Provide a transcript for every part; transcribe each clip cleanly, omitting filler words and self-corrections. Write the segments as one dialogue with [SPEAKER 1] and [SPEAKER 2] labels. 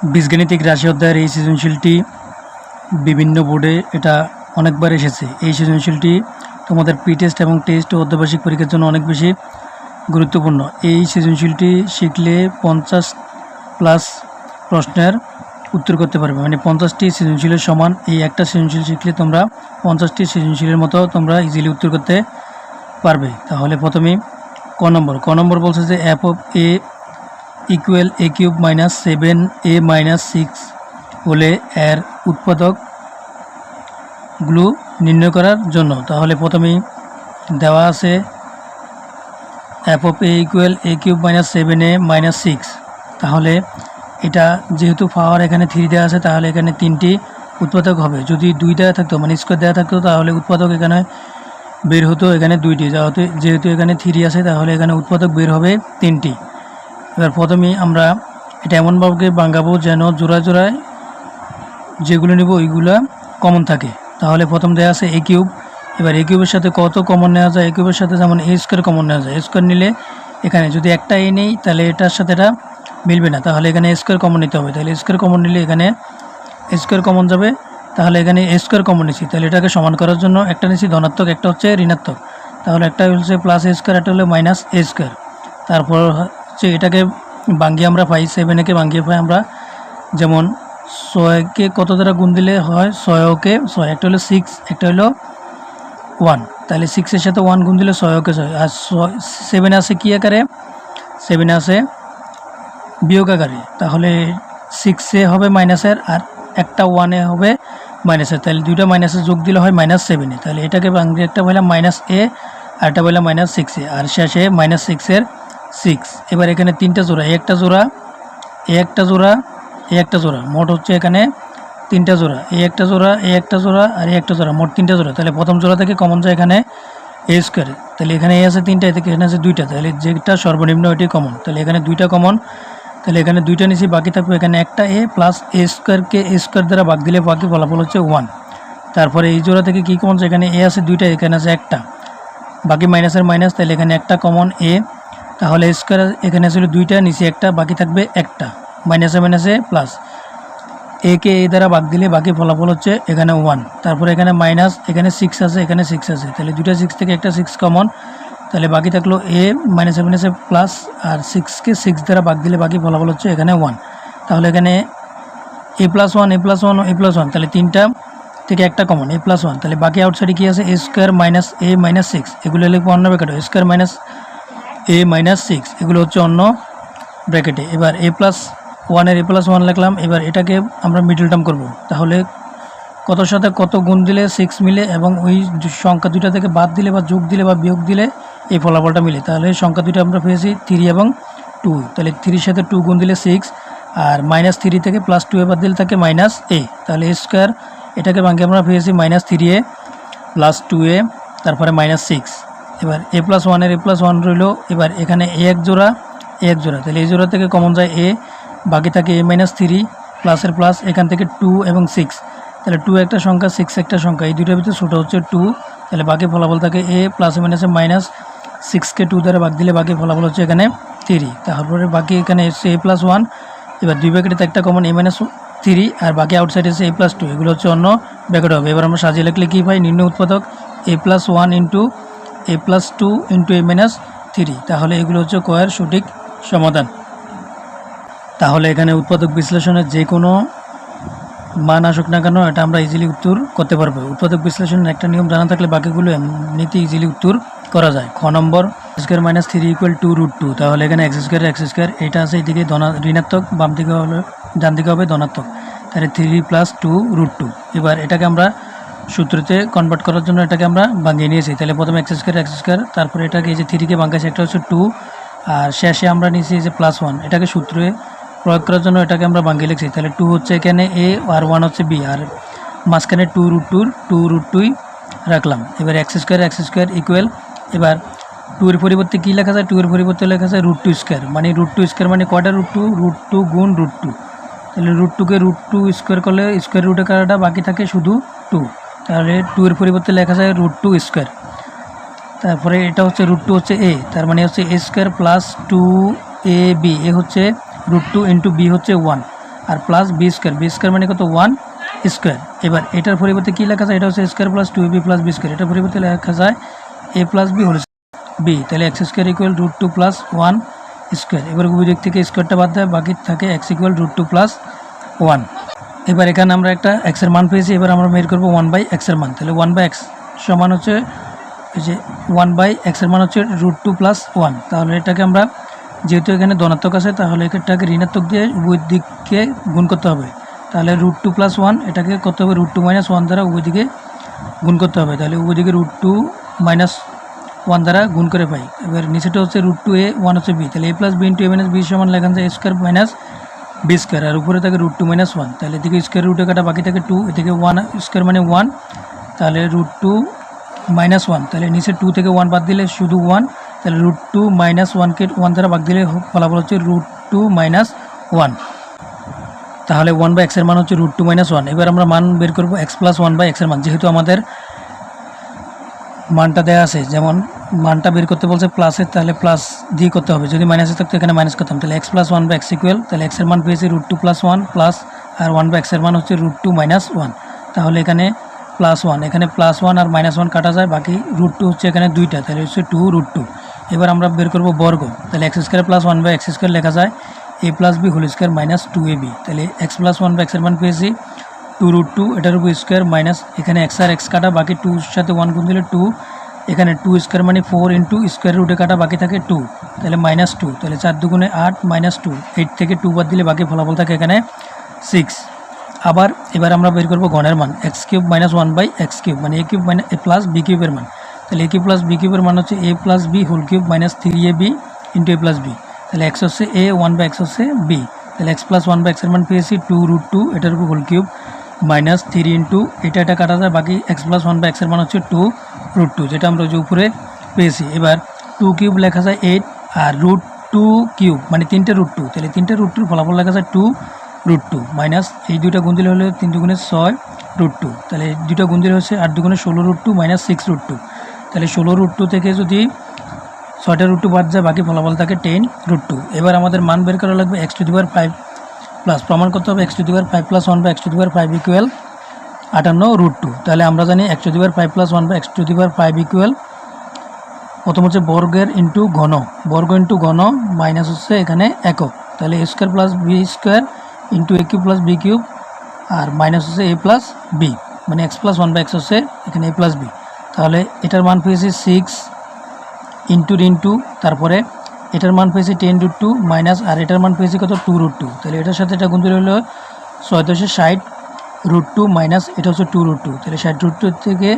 [SPEAKER 1] বীজগণিতিক রাশি অধ্যায়ের এই সৃজনশীলটি বিভিন্ন বোর্ডে এটা অনেকবার এসেছে। এই সৃজনশীলটি তোমাদের প্রি টেস্ট এবং টেস্ট ও অর্ধবার্ষিক পরীক্ষার জন্য অনেক বেশি গুরুত্বপূর্ণ। এই সৃজনশীলটি শিখলে 50+ প্রশ্নের উত্তর করতে পারবে, মানে 50টি সৃজনশীলের সমান। এই একটা সৃজনশীল শিখলে তোমরা 50টি সৃজনশীলের মতো তোমরা ইজিলি উত্তর করতে পারবে। তাহলে প্রথমেই ক নম্বর বলছে যে f of a equal a cube minus 7a minus 6 হলে এর উৎপাদকগুলো নির্ণয় করার জন্য। তাহলে প্রথমেই দেওয়া আছে f of a equal a cube minus 7a minus 6। তাহলে এটা যেহেতু পাওয়ার এখানে 3 দেওয়া আছে, তাহলে এখানে 3টি উৎপাদক হবে। যদি 2 দেওয়া থাকতো, মানে স্কোয়ার দেওয়া থাকতো, তাহলে উৎপাদক এখানে বের হতো এখানে 2টি। যেহেতু এখানে 3 আছে, তাহলে এখানে উৎপাদক বের হবে 3টি। এবার প্রথমেই আমরা এটা এমনভাবে ভাঙাবো যেন জোড়ায় জোড়ায় যেগুলো নেব ওইগুলো কমন থাকে। তাহলে প্রথম দেওয়া আছে a কিউব। এবার a কিউবের সাথে কত কমন নেওয়া যায়? a কিউবের সাথে যেমন a স্কোয়ার কমন নেওয়া যায়। a স্কোয়ার নিলে এখানে যদি একটা a নেই, তাহলে এটার সাথে এটা মিলবে না, তাহলে এখানে a স্কোয়ার কমন নিতে হবে। তাহলে স্কোয়ার কমন নিলে এখানে a স্কোয়ার কমন যাবে, তাহলে এখানে a স্কোয়ার কমন নিচ্ছি। তাহলে এটাকে সমান করার জন্য একটা নিচ্ছি ধনাত্মক, একটা হচ্ছে ঋণাত্মক। তাহলে একটা হচ্ছে প্লাস a স্কোয়ার, একটা হলো মাইনাস a স্কোয়ার। তারপর হচ্ছে এটাকে ভাঙিয়ে আমরা পাই 7কে ভাঙিয়ে পাই আমরা, যেমন 6কে কত দ্বারা গুণ দিলে হয়? 6কে 6, একটা হলো 6, একটা হলো 1। তাহলে 6-এর সাথে 1 গুণ দিলে 6কে 6। আর 7 আছে কী আকারে? 7 আছে বিয়োগ আকারে। তাহলে 6-এ হবে মাইনাসের, আর একটা 1-এ হবে মাইনাসের। তাহলে দুইটা মাইনাসের যোগ দিলে হয় -7-এ। তাহলে এটাকে ভাঙলে একটা বললাম -a, আর একটা বললাম -6a, আর শেষে -6-এর 6। এবার এখানে 3টা জোড়া, একটা জোড়া, একটা জোড়া, একটা জোড়া, মোট হচ্ছে এখানে 3টা জোড়া, একটা জোড়া, একটা জোড়া, আর একটা জোড়া, মোট 3টা জোড়া। তাহলে প্রথম জোড়া থেকে কমন যায় এখানে a স্কোয়ার। তাহলে এখানে a আছে 3টা, থেকে এখানে আছে 2টা, তাহলে যেটা সর্বনিম্ন ওইটি কমন। তাহলে এখানে 2টা কমন, তাহলে এখানে 2টা নিচে, বাকি থাকবে এখানে একটা a প্লাস a স্কোয়ারকে a স্কোয়ার দ্বারা ভাগ দিলে বাকি ফলাফল হচ্ছে 1। তারপরে এই জোড়া থেকে কী কমন? এখানে a আছে 2টা, এখানে আছে একটা, বাকি মাইনাসের মাইনাস, তাহলে এখানে একটা কমন a। তাহলে স্কোয়ার এখানে ছিল 2টা, নিচে একটা, বাকি থাকবে একটা, মাইনাসে মাইনাসে প্লাস, একে এ দ্বারা ভাগ দিলে বাকি ফলাফল হচ্ছে এখানে 1। তারপরে এখানে মাইনাস, এখানে 6 আছে, এখানে 6 আছে, তাহলে 2টা 6 থেকে একটা 6 কমন, তাহলে বাকি থাকলো a মাইনাসে মাইনাসে প্লাস, আর 6কে 6 দ্বারা ভাগ দিলে বাকি ফলাফল হচ্ছে এখানে 1। তাহলে এখানে a+1 a+1 a+1, তাহলে 3টা থেকে একটা কমন a+1, তাহলে বাকি আউটসাইডে কী আছে? a square minus a minus 6, এগুলো লিখবো অন্য ব্র্যাকেটে, a square minus a minus 6, এগুলো হচ্ছে অন্য ব্র্যাকেটে। এবার a+1-এর a+1 লিখলাম। এবার এটাকে আমরা মিডল টার্ম করব। তাহলে কতর সাথে কত গুণ দিলে 6 মিলে, এবং ওই সংখ্যা দুইটা থেকে বাদ দিলে বা যোগ দিলে বা বিয়োগ দিলে এই ফলাফলটা মিলে। তাহলে সংখ্যা দুইটা আমরা পেয়েছি 3 এবং 2। তাহলে 3-এর সাথে 2 গুণ দিলে 6, আর -3 থেকে +2 বাদ দিলে থাকে -a। তাহলে a স্কোয়ার, এটাকে ভাঙিয়ে আমরা পেয়েছি -3a প্লাস 2a, তারপরে -6। এবার a+1-এর a+1 রইল। এবার এখানে a এক জোড়া, a এক জোড়া, তাহলে এই জোড়া থেকে কমন যায় a, বাকি থাকে a-3 প্লাসের প্লাস, এখান থেকে 2 এবং 6, তাহলে 2 একটা সংখ্যা, 6 একটা সংখ্যা, এই দুইটার ভিতরে ছোটো হচ্ছে 2। তাহলে বাকি ফলাফল থাকে a প্লাসে মাইনাসে -6কে 2 দ্বারা ভাগ দিলে বাকি ফলাফল হচ্ছে এখানে 3। তারপরে বাকি এখানে এসছে a+1। এবার দুই ব্র্যাকেটে একটা কমন a-3, আর বাকি আউটসাইড এসে a+2, এগুলো হচ্ছে অন্য ব্র্যাকেট হবে। এবার আমরা সাজিয়ে লিখলে কী পাই? নিম্ন উৎপাদক a+1 into a+2 into a-3। তাহলে এগুলো হচ্ছে কয়ের সঠিক সমাধান। তাহলে এখানে উৎপাদক বিশ্লেষণের যে কোনো মান আসুক না কেন, এটা আমরা ইজিলি উত্তর করতে পারবো। উৎপাদক বিশ্লেষণের একটা নিয়ম জানা থাকলে বাকিগুলো এমনিতে ইজিলি উত্তর করা যায়। খ নম্বর x² - 3 = 2√2। তাহলে এখানে x² এটা আছে এইদিকে ঋণাত্মক, বাম দিকে হলো, ডান দিকে হবে ধনাত্মক, তাহলে 3 + 2√2। এবার এটাকে আমরা সূত্রতে কনভার্ট করার জন্য এটাকে আমরা ভাঙিয়ে নিয়েছি। তাহলে প্রথমে x², তারপরে এটাকে এই যে 3কে ভাঙাইছি, একটা হচ্ছে 2, আর শেষে আমরা নিয়েছি এই যে +1। এটাকে সূত্রে প্রয়োগ করার জন্য এটাকে আমরা ভাঙিয়ে লিখছি। তাহলে 2 হচ্ছে এখানে a, আর 1 হচ্ছে b, আর মাঝখানে 2√2 রাখলাম। এবার x² ইকুয়াল, এবার 2 এর পরিবর্তে কী লেখা যায়? 2 এর পরিবর্তে লেখা যায় √2², মানে √2² মানে কয়টা √2? √2 গুণ √2। তাহলে √2কে √2² করলে স্কোয়ার রুটে কাটাটা বাকি থাকে শুধু 2। তাহলে 2 এর পরিবর্তে লেখা যায় √2²। তারপরে এটা হচ্ছে √2 হচ্ছে a, তার মানে হচ্ছে a² + 2ab, এ হচ্ছে √2 ইন্টু b হচ্ছে 1, আর প্লাস বি স্কোয়ার মানে কত 1 স্কোয়ার। এবার এটার পরিবর্তে কী লেখা যায়, এটা হচ্ছে square plus 2ab plus B square, এটার পরিবর্তে লেখা যায় a plus B whole B, তাহলে X square equal √2 plus 1 square. এবার উভয় দিক থেকে স্কোয়ারটা বাদ দেয়, বাকি থাকে এক্স ইকুয়াল √2 প্লাস 1। এবার এখানে আমরা একটা এক্সের মান পেয়েছি, এবার আমরা বের করবো 1/x এর মান। তাহলে 1/x সমান হচ্ছে এই যে 1/x এর মান হচ্ছে √2 প্লাস 1। তাহলে এটাকে আমরা যেহেতু এখানে ধনাত্মক আছে তাহলে এটাকে ঋণাত্মক দিয়ে উভয় দিককে গুণ করতে হবে। তাহলে √2 প্লাস 1 এটাকে করতে হবে √2 মাইনাস 1 দ্বারা উভয় দিকে গুণ করতে হবে। তাহলে উভয় দিকে √2 মাইনাস 1 দ্বারা গুণ করে পাই। এবার নিচেটা হচ্ছে √2a 1 হচ্ছে b, তাহলে a plus b into a minus b সমান লেখা যায় a square minus B square, আর উপরে থাকে √2 মাইনাস 1। তাহলে এদিকে স্কোয়ার রুটে কাটা বাকি থাকে 2, এদিকে 1 স্কোয়ার মানে 1, তাহলে √2 মাইনাস 1, তাহলে নিচে 2 থেকে 1 বাদ দিলে শুধু 1, তাহলে √2 মাইনাস 1কে 1 দ্বারা ভাগ দিলে ফলাফল হচ্ছে √2 মাইনাস 1। তাহলে 1/x এর মান হচ্ছে √2 মাইনাস 1। এবার আমরা মান বের করবো x প্লাস 1/x এর মান, যেহেতু আমাদের মানটা দেওয়া আছে, যেমন মানটা বের করতে বলছে প্লাসের, তাহলে প্লাস দিয়ে করতে হবে, যদি মাইনাসে থাকতো এখানে মাইনাস করতাম। তাহলে x প্লাস 1/x ইকুয়াল, তাহলে x এর মান পেয়েছি √2 প্লাস 1 প্লাস, আর 1/x এর মান হচ্ছে √2 মাইনাস 1। তাহলে এখানে প্লাস 1, এখানে প্লাস 1 আর মাইনাস 1 কাটা যায়, বাকি √2 হচ্ছে এখানে 2টা, তাহলে হচ্ছে 2√2। এবার আমরা বের করব বর্গ, তাহলে x square plus 1/x square লেখা যায় a plus B whole square minus 2ab। তাহলে x প্লাস 1/x এর মান পেয়েছি 2√2, এটার উপর স্কোয়ার মাইনাস এখানে x আর x কাটা, বাকি 2 সাথে 1 গুণ দিলে 2, এখানে 2 স্কোয়ার মানে 4 ইন্টু স্কোয়ার রুটে কাটা বাকি থাকে 2, তাহলে -2, তাহলে 4 দুগুণে 8 -2, 8 থেকে 2 বাদ দিলে বাকি ফলাফল থাকে এখানে 6। আবার এবার আমরা বের করবো ঘনের মান x³ মাইনাস 1/x³ মানে a³ minus a plus b³ এর মান। তাহলে a³ প্লাস b³ এর মান হচ্ছে a plus b whole cube minus 3ab into a plus b। তাহলে x হচ্ছে a, 1/x হচ্ছে b, তাহলে x প্লাস 1/x এর মান পেয়েছি 2√2, এটার উপর হোল কিউব মাইনাস 3 ইন্টু এটা কাটা যায়, বাকি x প্লাস 1/x এর মান হচ্ছে 2√2, যেটা আমরা যে উপরে পেয়েছি। এবার 2³ লেখা যায় 8, আর √2³ মানে 3টে √2, তাহলে 3টে √2 ফলাফল লেখা যায় 2√2 মাইনাস এই দুইটা গুণ দিলে হলো 3 দুগুণে 6√2, তাহলে দুইটা গুণ দিলে হচ্ছে 8 দুগুণে 16√2 মাইনাস 6√2, তাহলে 16√2 থেকে যদি 6টা √2 বাদ যায় বাকি ফলাফল থাকে 10√2। এবার আমাদের মান বের করা লাগবে x⁵ প্লাস, প্রমাণ করতে হবে x⁵ প্লাস 1/x⁵ ইকুয়াল 58√2। তাহলে আমরা জানি x⁵ প্লাস 1/x⁵ ইকুয়াল প্রথম হচ্ছে বর্গের ইন্টু ঘন, বর্গ ইন্টু ঘন মাইনাস হচ্ছে এখানে একক, তাহলে a square plus b square into a³ plus b³ আর মাইনাস হচ্ছে a প্লাস b, মানে x প্লাস 1/x হচ্ছে এখানে a প্লাস b। তাহলে এটার মান পেয়েছি 6 ইন্টু তারপরে এটার মান পেয়েছি 10√2 মাইনাস, আর এটার মান পেয়েছি কত 2√2, তাহলে এটার সাথে এটা গুণ দিলে হলো 60√2 মাইনাস এটা হচ্ছে 2√2, তাহলে 60√2 থেকে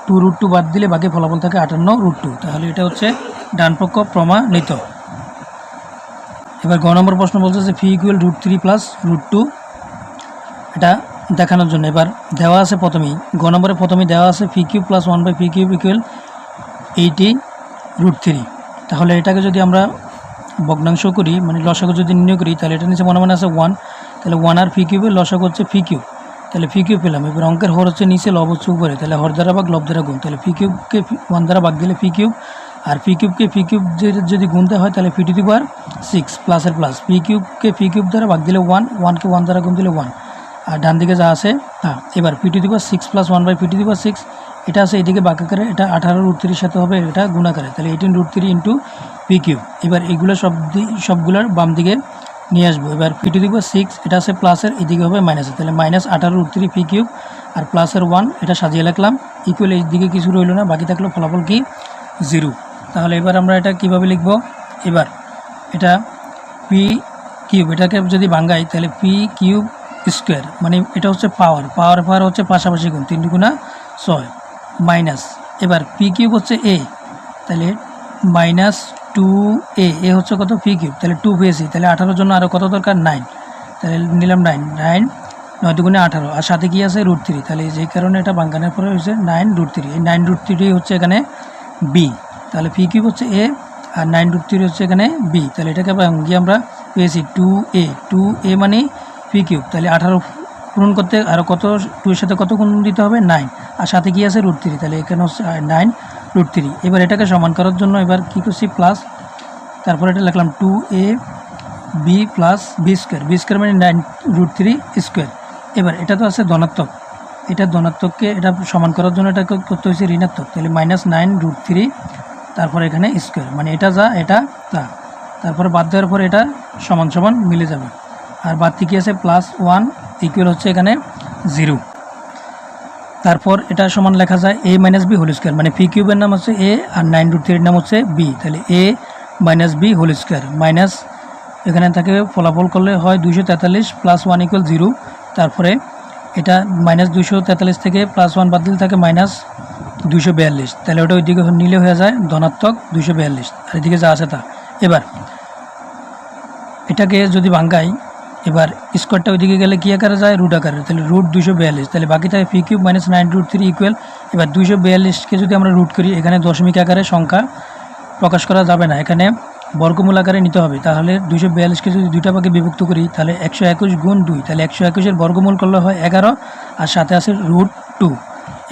[SPEAKER 1] 2√2 বাদ দিলে বাকি ফলাফল থাকে 58√2। তাহলে এটা হচ্ছে ডান পক্ষ প্রমাণিত। এবার গ নম্বর প্রশ্ন বলছে যে ফি ইকুয়াল √3 প্লাস √2, এটা দেখানোর জন্য এবার দেওয়া আছে প্রথমেই গ নম্বরে প্রথমেই দেওয়া আছে ফি³ প্লাস 1/ফি³ ইকুয়াল 80√3। তাহলে এটাকে যদি আমরা ভগ্নাংশ করি মানে লসাগু যদি নির্ণয় করি, তাহলে এটা নিচে মনে আছে 1, তাহলে 1 আর ফি³ লসাগু হচ্ছে ফি³, তাহলে ফি³ পেলাম। এবার অঙ্কের হর হচ্ছে নিচে, লব হচ্ছে উপরে, তাহলে হর দ্বারা ভাগ লব দ্বারা গুণ, তাহলে ফি³ 1 দ্বারা ভাগ দিলে ফি³ আর ফি³ যদি গুনতে হয় তাহলে ফি⁶ প্লাসের প্লাস, ফি³ দ্বারা ভাগ দিলে 1, 1কে 1 দ্বারা গুণ দিলে 1, আর ডান দিকে যা আছে তা। এবার ফি⁶ প্লাস 1/ফি⁶, এটা আছে এদিকে বাঁকাকারে, এটা 18√3 সাথে হবে এটা গুণাকারে, তাহলে 18√3 ইন্টু ফি³। এবার এইগুলো সবগুলোর বাম দিকে নিয়ে আসবো। এবার ফি⁶ এটা আছে প্লাসের, এদিকে হবে মাইনাসের, তাহলে মাইনাস 18√3 ফি³ আর প্লাসের 1 এটা সাজিয়ে রাখলাম, ইকুয়াল এই দিকে কিছু রইল না, বাকি থাকলো ফলাফল কি 0। তাহলে এবার আমরা এটা কিভাবে লিখব, এবার এটা ফি³ এটাকে যদি ভাঙাই তাহলে ফি³ স্কোয়ার মানে এটা হচ্ছে পাওয়ার হচ্ছে পাশাপাশি গুণ 3 × 6 মাইনাস, এবার ফি³ হচ্ছে a, তাহলে মাইনাস 2a, এ হচ্ছে কত ফি³, তাহলে 2 পেয়েছি, তাহলে 18 জন্য আরও কত দরকার 9, তাহলে নিলাম 9, 9 দুগুণে 18, আর সাথে কি আছে √3, তাহলে যেই কারণে এটা ভাঙানোর পরে হচ্ছে 9√3, এই 9√3 হচ্ছে এখানে b, তাহলে ফি³ হচ্ছে a আর 9√3 হচ্ছে এখানে b, তাহলে এটাকে গিয়ে আমরা পেয়েছি 2a মানে ফি³, তাহলে 18 পূরণ করতে আরও কত 2 এর সাথে কত গুণ দিতে হবে 9, আর সাথে কি আছে √3, তাহলে এখানে হচ্ছে 9√3। এবার এটাকে সমান করার জন্য এবার কী করছি প্লাস, তারপর এটা লিখলাম 2a B plus B square মানে 9√3 স্কোয়ার। এবার এটা তো আছে ধনাত্মক, এটা ধনাত্মককে এটা সমান করার জন্য এটা করতে হয়েছে ঋণাত্মক, তাহলে -9√3 তারপরে এখানে স্কোয়ার, মানে এটা যা এটা তা, তারপরে বাদ দেওয়ার পরে এটা সমান সমান মিলে যাবে। আর বাড়তি কী আছে +1 ইকুয়াল হচ্ছে এখানে 0। তারপর এটা সমান লেখা যায় a - b হোল স্কোয়ার, মানে পি কিউবের নাম হচ্ছে a আর 9√3 এর নাম হচ্ছে b, তাহলে a - b whole square minus এখানে থাকে ফলাফল করলে হয় 243 +1 = 0। তারপরে এটা -243 থেকে +1 বাদ দিলে থাকে -242, তাহলে ওটা ওইদিকে নিলে হয়ে যায় ধনাত্মক 242, আর এদিকে যা আছে তা। এবার এটাকে যদি ভাঙ্গাই, এবার স্কোয়ারটা ওইদিকে গেলে কী আকারে যায় রুট আকারে, তাহলে √242, তাহলে বাকি থাকে পি কিউব -9√3 ইকুয়াল। এবার 242কে যদি আমরা রুট করি, এখানে দশমিক আকারে সংখ্যা প্রকাশ করা যাবে না, এখানে বর্গমূল আকারে নিতে হবে। তাহলে 242কে যদি দুইটা ভাগে বিভক্ত করি, তাহলে 121 গুণ 2, তাহলে 121-এর বর্গমূল করলে হয় 11, আর সাথে আছে √2।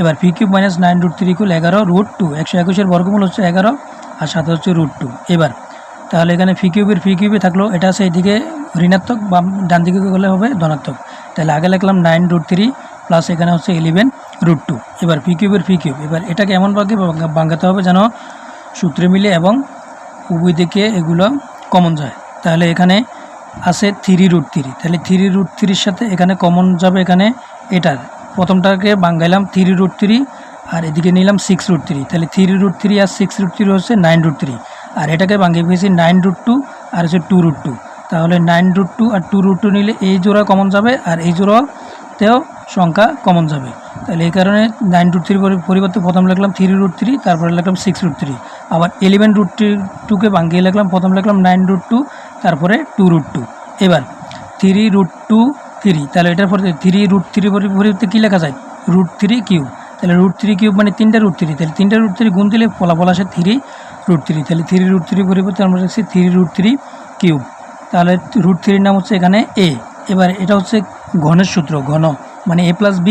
[SPEAKER 1] এবার পি কিউব -9√3 ইকুয়াল 11√2, 121-এর বর্গমূল হচ্ছে 11 আর সাথে হচ্ছে √2। এবার তাহলে এখানে ফি কিউবে থাকলো, এটা আছে এদিকে ঋণাত্মক, বাম ডান দিকে গেলে হবে ধনাত্মক, তাহলে আগে লিখলাম 9√3 প্লাস এখানে হচ্ছে 11√2। এবার ফি কিউব, এবার এটাকে এমনভাবে ভাঙাতে হবে যেন সূত্রে মিলে এবং উভয় দিকে এগুলো কমন যায়। তাহলে এখানে আছে 3√3, তাহলে 3√3-এর সাথে এখানে কমন যাবে, এখানে এটার প্রথমটাকে ভাঙাইলাম 3√3 আর এদিকে নিলাম 6√3, তাহলে 3√3 আর 6√3 হচ্ছে 9√3, আর এটাকে ভাঙিয়ে পেয়েছি 9√2 আর হচ্ছে 2√2, তাহলে 9√2 আর 2√2 নিলে এই জোড়া কমন যাবে আর এই জোড়াতেও সংখ্যা কমন যাবে। তাহলে এই কারণে 9√3 পরিবর্তে প্রথম লিখলাম 3√3, তারপরে লিখলাম 6√3, আবার 11√2কে ভাঙিয়ে লিখলাম, প্রথম লিখলাম 9√2 তারপরে 2√2। এবার 3√2 তাহলে এটার পরে 3√3 পরিবর্তে কী লেখা যায় √3 কিউব, তাহলে √3 কিউব মানে 3√3, তাহলে 3√3 গুণ দিলে ফলাফল আসে 3√3, তাহলে 3√3 পরিবর্তে আমরা লিখছি 3√3 কিউব, তাহলে √3-এর নাম হচ্ছে এখানে a। এবার এটা হচ্ছে ঘনের সূত্র, ঘন মানে a + b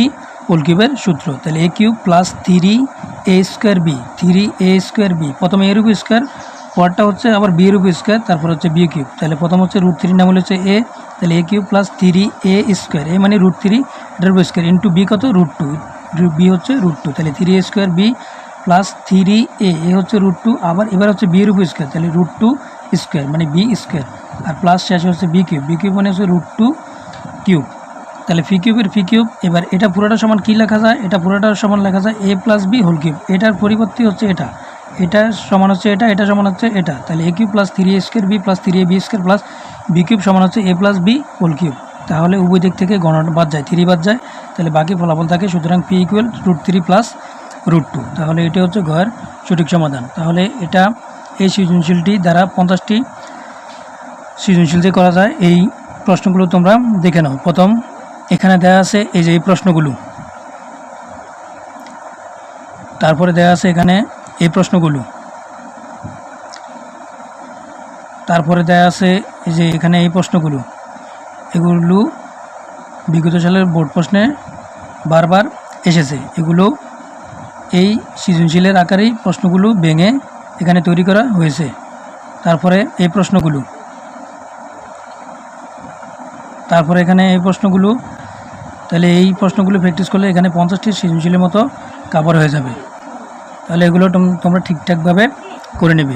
[SPEAKER 1] হোল কিউবের সূত্র, তাহলে a কিউব প্লাস 3a²b, প্রথমে a এর উপর স্কোয়ার, পরটা হচ্ছে আবার b এর উপর স্কোয়ার, তারপর হচ্ছে b কিউব, তাহলে প্রথম হচ্ছে √3-এর নাম হচ্ছে a, তাহলে a cube plus 3a², a মানে √3 এটার উপর স্কোয়ার ইন্টু b কত √2, b হচ্ছে √2, তাহলে 3a² b প্লাস 3a, এ হচ্ছে √2, আবার এবার হচ্ছে b এর উপর স্কোয়ার, তাহলে √2 স্কোয়ার মানে b স্কোয়ার, আর প্লাস শেষে হচ্ছে b কিউব মানে হচ্ছে √2 কিউব, তাহলে ফি কিউব। এবার এটা পুরোটা সমান কী লেখা যায়, এটা পুরোটা সমান লেখা যায় a + b হোল কিউব, এটার পরিবর্তে হচ্ছে এটা সমান হচ্ছে এটা সমান হচ্ছে এটা, তাহলে a cube plus 3a² b plus 3ab² plus b cube সমান হচ্ছে a + b হোল কিউব। তাহলে উভয় দিক থেকে গণনা বাদ যায়, 3 বাদ যায়, তাহলে বাকি ফলাফল থাকে, সুতরাং p = √3 + √2, তাহলে এটা হচ্ছে ঘর সঠিক সমাধান। তাহলে এটা এই সৃজনশীলটি দ্বারা 50টি সৃজনশীল যে করা যায়, এই প্রশ্নগুলো তোমরা দেখে নাও। প্রথম এখানে দেওয়া আছে এই যে এই প্রশ্নগুলো, তারপরে দেওয়া আছে এখানে এই প্রশ্নগুলো, তারপরে দেওয়া আছে এই যে এখানে এই প্রশ্নগুলো, এগুলো বিগত সালের বোর্ড প্রশ্নে বারবার এসেছে, এগুলো এই সৃজনশীলের আকারেই প্রশ্নগুলো ভেঙে এখানে তৈরি করা হয়েছে। তারপরে এই প্রশ্নগুলো, তারপরে এখানে এই প্রশ্নগুলো, তাহলে এই প্রশ্নগুলো প্র্যাকটিস করলে এখানে 50টি সৃজনশীলের মতো কভার হয়ে যাবে। তাহলে এগুলো তোমরা ঠিকঠাকভাবে করে নেবে।